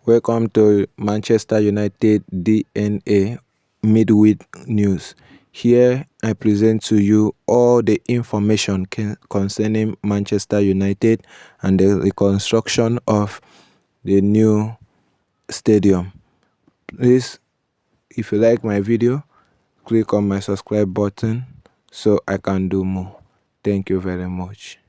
Welcome to Manchester United DNA Midweek News. Here I present to you all the information concerning Manchester United and the reconstruction of the new stadium. Please, if you like my video, click on my subscribe button so I can do more. Thank you very much.